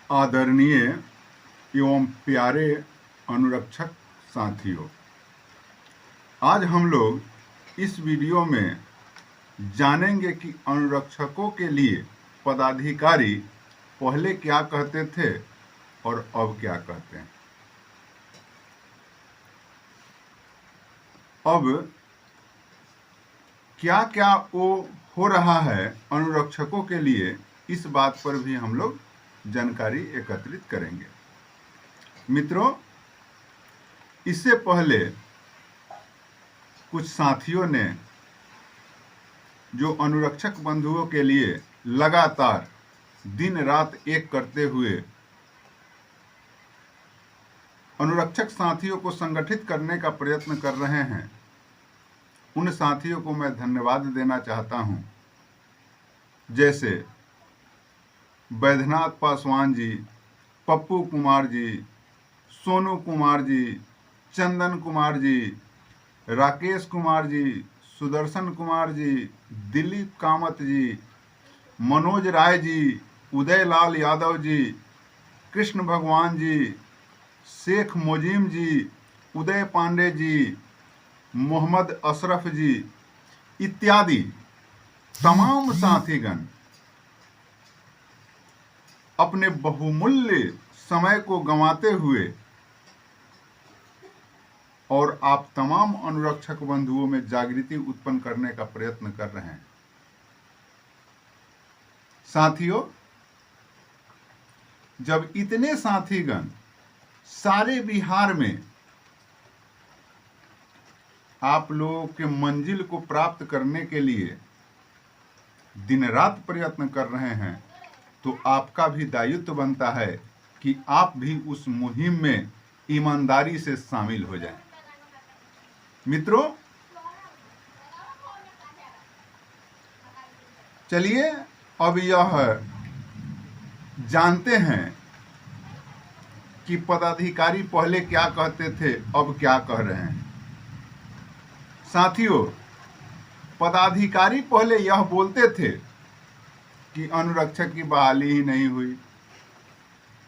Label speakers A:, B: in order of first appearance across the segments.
A: आदरणीय एवं प्यारे अनुरक्षक साथियों, आज हम लोग इस वीडियो में जानेंगे कि अनुरक्षकों के लिए पदाधिकारी पहले क्या कहते थे और अब क्या कहते हैं। अब क्या क्या वो हो रहा है अनुरक्षकों के लिए, इस बात पर भी हम लोग जानकारी एकत्रित करेंगे। मित्रों, इससे पहले कुछ साथियों ने जो अनुरक्षक बंधुओं के लिए लगातार दिन रात एक करते हुए अनुरक्षक साथियों को संगठित करने का प्रयत्न कर रहे हैं, उन साथियों को मैं धन्यवाद देना चाहता हूं। जैसे बैद्यनाथ पासवान जी, पप्पू कुमार जी, सोनू कुमार जी, चंदन कुमार जी, राकेश कुमार जी, सुदर्शन कुमार जी, दिलीप कामत जी, मनोज राय जी, उदय लाल यादव जी, कृष्ण भगवान जी, शेख मोजिम जी, उदय पांडे जी, मोहम्मद अशरफ जी इत्यादि तमाम साथीगण अपने बहुमूल्य समय को गंवाते हुए और आप तमाम अनुरक्षक बंधुओं में जागृति उत्पन्न करने का प्रयत्न कर रहे हैं। साथियों, जब इतने साथीगण सारे बिहार में आप लोगों के मंजिल को प्राप्त करने के लिए दिन रात प्रयत्न कर रहे हैं, तो आपका भी दायित्व बनता है कि आप भी उस मुहिम में ईमानदारी से शामिल हो जाएं। मित्रों, चलिए अब यह जानते हैं कि पदाधिकारी पहले क्या कहते थे, अब क्या कह रहे हैं। साथियों, पदाधिकारी पहले यह बोलते थे कि अनुरक्षक की बहाली ही नहीं हुई,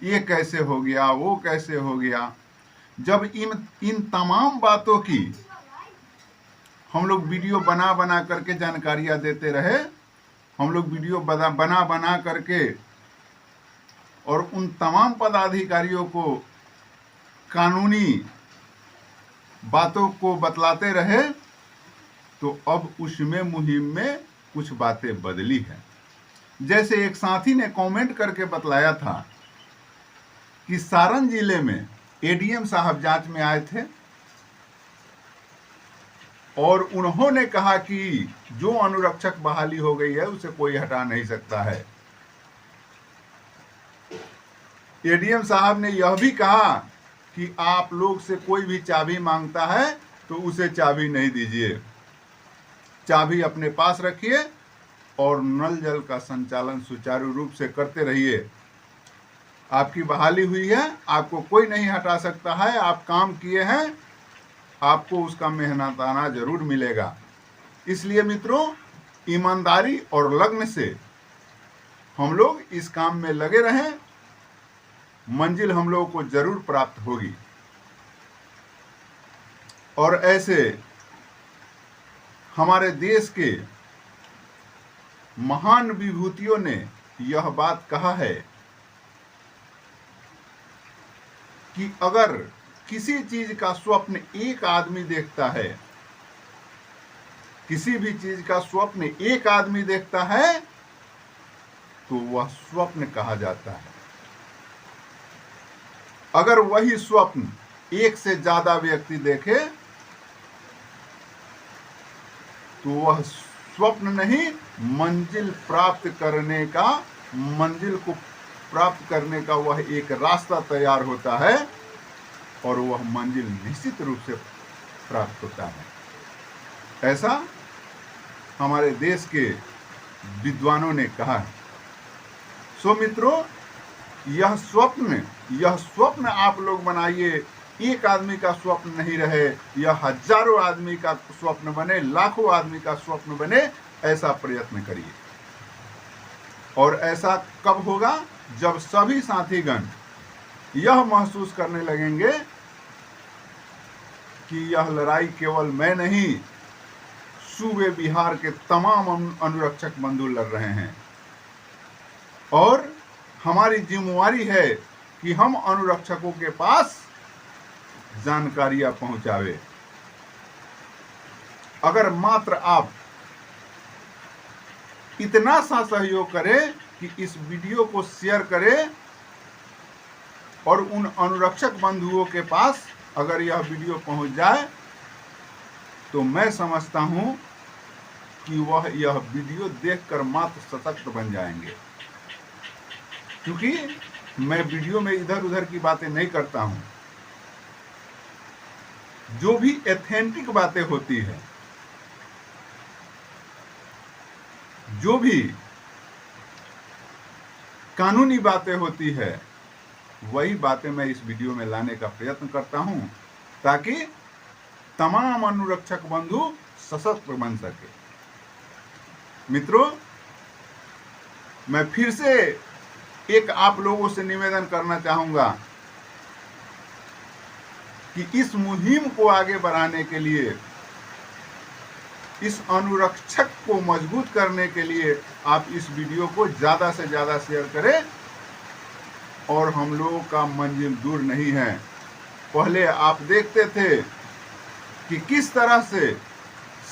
A: ये कैसे हो गया, वो कैसे हो गया। जब इन तमाम बातों की हम लोग वीडियो बना बना करके जानकारियां देते रहे, हम लोग वीडियो बना बना करके और उन तमाम पदाधिकारियों को कानूनी बातों को बतलाते रहे, तो अब उसमें मुहिम में कुछ बातें बदली हैं। जैसे एक साथी ने कमेंट करके बतलाया था कि सारण जिले में एडीएम साहब जांच में आए थे और उन्होंने कहा कि जो अनुरक्षक बहाली हो गई है उसे कोई हटा नहीं सकता है। एडीएम साहब ने यह भी कहा कि आप लोग से कोई भी चाबी मांगता है तो उसे चाबी नहीं दीजिए, चाबी अपने पास रखिए और नल जल का संचालन सुचारू रूप से करते रहिए। आपकी बहाली हुई है, आपको कोई नहीं हटा सकता है, आप काम किए हैं, आपको उसका मेहनताना जरूर मिलेगा। इसलिए मित्रों, ईमानदारी और लगन से हम लोग इस काम में लगे रहें, मंजिल हम लोगों को जरूर प्राप्त होगी। और ऐसे हमारे देश के महान विभूतियों ने यह बात कहा है कि अगर किसी चीज का स्वप्न एक आदमी देखता है, किसी भी चीज का स्वप्न एक आदमी देखता है तो वह स्वप्न कहा जाता है। अगर वही स्वप्न एक से ज्यादा व्यक्ति देखे तो वह स्वप्न नहीं, मंजिल को प्राप्त करने का वह एक रास्ता तैयार होता है और वह मंजिल निश्चित रूप से प्राप्त होता है। ऐसा हमारे देश के विद्वानों ने कहा है। सो मित्रों, यह स्वप्न आप लोग बनाइए, एक आदमी का स्वप्न नहीं रहे, यह हजारों आदमी का स्वप्न बने, लाखों आदमी का स्वप्न बने, ऐसा प्रयत्न करिए। और ऐसा कब होगा? जब सभी साथीगण यह महसूस करने लगेंगे कि यह लड़ाई केवल मैं नहीं, सूबे बिहार के तमाम अनुरक्षक बंधु लड़ रहे हैं और हमारी जिम्मेवारी है कि हम अनुरक्षकों के पास जानकारियां पहुंचावे। अगर मात्र आप इतना सा सहयोग करें कि इस वीडियो को शेयर करें और उन अनुरक्षक बंधुओं के पास अगर यह वीडियो पहुंच जाए तो मैं समझता हूं कि वह यह वीडियो देखकर मात्र सशक्त बन जाएंगे। क्योंकि मैं वीडियो में इधर उधर की बातें नहीं करता हूं, जो भी एथेंटिक बातें होती है, जो भी कानूनी बातें होती है, वही बातें मैं इस वीडियो में लाने का प्रयत्न करता हूं ताकि तमाम अनुरक्षक बंधु सशक्त बन सके। मित्रों, मैं फिर से एक आप लोगों से निवेदन करना चाहूंगा कि इस मुहिम को आगे बढ़ाने के लिए, इस अनुरक्षक को मजबूत करने के लिए आप इस वीडियो को ज़्यादा से ज़्यादा शेयर करें। और हम लोगों का मंजिल दूर नहीं है। पहले आप देखते थे कि किस तरह से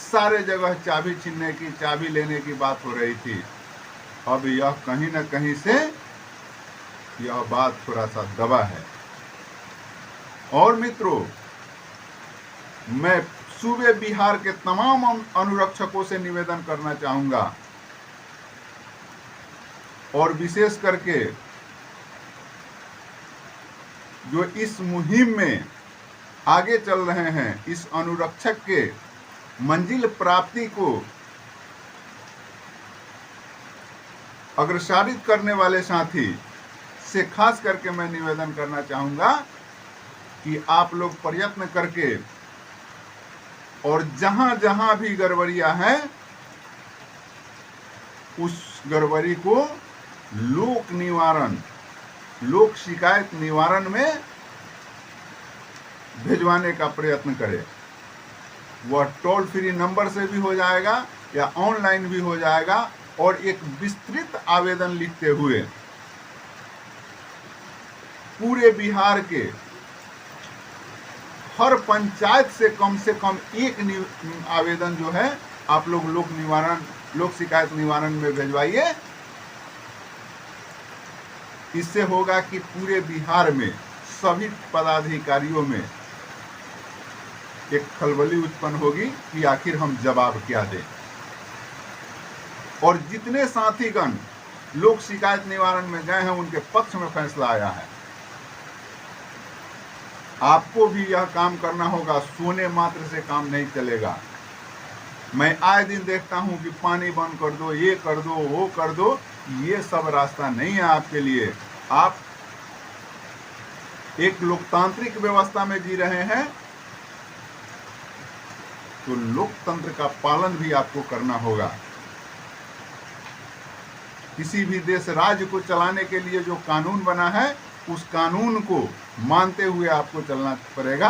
A: सारे जगह चाबी छीनने की, चाबी लेने की बात हो रही थी। अब यह कहीं न कहीं से यह बात थोड़ा सा दबा है। और मित्रों, मैं सूबे बिहार के तमाम अनुरक्षकों से निवेदन करना चाहूंगा और विशेष करके जो इस मुहिम में आगे चल रहे हैं, इस अनुरक्षक के मंजिल प्राप्ति को अग्रसारित करने वाले साथी से खास करके मैं निवेदन करना चाहूंगा कि आप लोग प्रयत्न करके और जहां जहां भी गड़बड़ियां हैं उस गड़बड़ी को लोक निवारण, लोक शिकायत निवारण में भिजवाने का प्रयत्न करें। वह टोल फ्री नंबर से भी हो जाएगा या ऑनलाइन भी हो जाएगा और एक विस्तृत आवेदन लिखते हुए पूरे बिहार के हर पंचायत से कम एक आवेदन जो है आप लोग लोक शिकायत निवारण में भिजवाइए। इससे होगा कि पूरे बिहार में सभी पदाधिकारियों में एक खलबली उत्पन्न होगी कि आखिर हम जवाब क्या दें। और जितने साथीगण लोक शिकायत निवारण में गए हैं उनके पक्ष में फैसला आया है। आपको भी यह काम करना होगा, सोने मात्र से काम नहीं चलेगा। मैं आए दिन देखता हूं कि पानी बंद कर दो, ये कर दो, वो कर दो, ये सब रास्ता नहीं है आपके लिए। आप एक लोकतांत्रिक व्यवस्था में जी रहे हैं तो लोकतंत्र का पालन भी आपको करना होगा। किसी भी देश राज्य को चलाने के लिए जो कानून बना है उस कानून को मानते हुए आपको चलना पड़ेगा,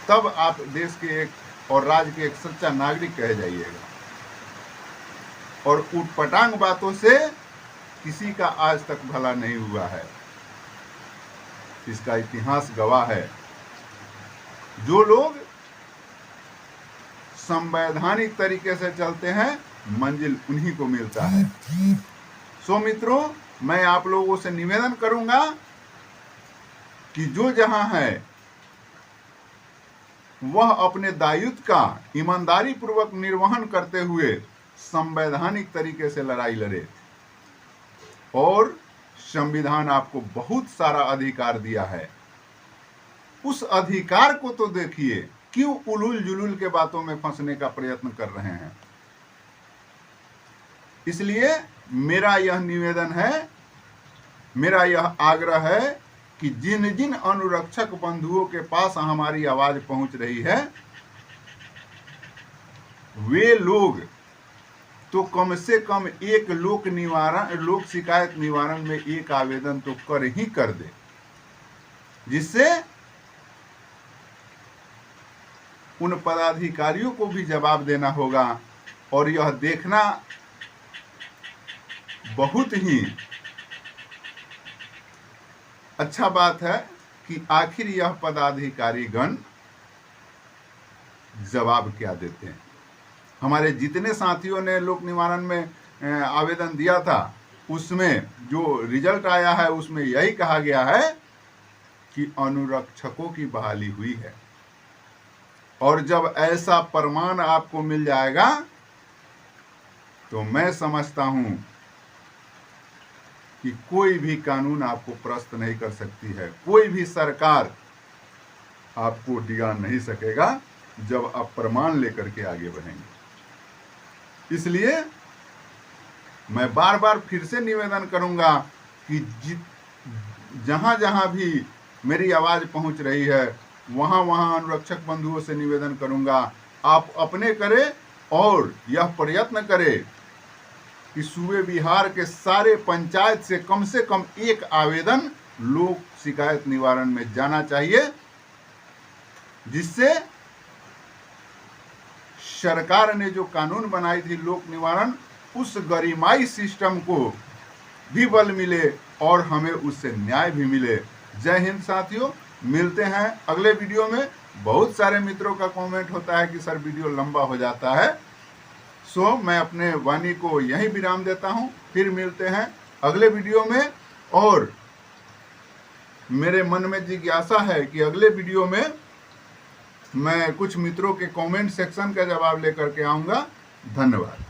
A: तब आप देश के एक और राज्य के एक सच्चा नागरिक कहे जाइएगा। और उटपटांग बातों से किसी का आज तक भला नहीं हुआ है, इसका इतिहास गवाह है। जो लोग संवैधानिक तरीके से चलते हैं मंजिल उन्हीं को मिलता है। सो मित्रों, मैं आप लोगों से निवेदन करूंगा कि जो जहां है वह अपने दायित्व का ईमानदारी पूर्वक निर्वहन करते हुए संवैधानिक तरीके से लड़ाई लड़े। और संविधान आपको बहुत सारा अधिकार दिया है, उस अधिकार को तो देखिए, क्यों उलूल जुलूल के बातों में फंसने का प्रयत्न कर रहे हैं। इसलिए मेरा यह निवेदन है, मेरा यह आग्रह है कि जिन जिन अनुरक्षक बंधुओं के पास हमारी आवाज पहुंच रही है वे लोग तो कम से कम एक लोक शिकायत निवारण में एक आवेदन तो कर ही कर दे, जिससे उन पदाधिकारियों को भी जवाब देना होगा। और यह देखना बहुत ही अच्छा बात है कि आखिर यह पदाधिकारीगण जवाब क्या देते हैं। हमारे जितने साथियों ने लोक निवारण में आवेदन दिया था, उसमें जो रिजल्ट आया है उसमें यही कहा गया है कि अनुरक्षकों की बहाली हुई है। और जब ऐसा प्रमाण आपको मिल जाएगा तो मैं समझता हूं कि कोई भी कानून आपको प्रश्न नहीं कर सकती है, कोई भी सरकार आपको डिगा नहीं सकेगा जब आप प्रमाण लेकर के आगे बढ़ेंगे। इसलिए मैं बार बार फिर से निवेदन करूंगा कि जहां जहां भी मेरी आवाज पहुंच रही है, वहां वहां अनुरक्षक बंधुओं से निवेदन करूंगा, आप अपने करें और यह प्रयत्न करें कि सूबे बिहार के सारे पंचायत से कम एक आवेदन लोक शिकायत निवारण में जाना चाहिए, जिससे सरकार ने जो कानून बनाई थी लोक निवारण, उस गरिमाई सिस्टम को भी बल मिले और हमें उससे न्याय भी मिले। जय हिंद साथियों, मिलते हैं अगले वीडियो में। बहुत सारे मित्रों का कमेंट होता है कि सर वीडियो लंबा हो जाता है, सो मैं अपने वाणी को यहीं विराम देता हूं। फिर मिलते हैं अगले वीडियो में। और मेरे मन में जिज्ञासा है कि अगले वीडियो में मैं कुछ मित्रों के कमेंट सेक्शन का जवाब लेकर के आऊंगा। धन्यवाद।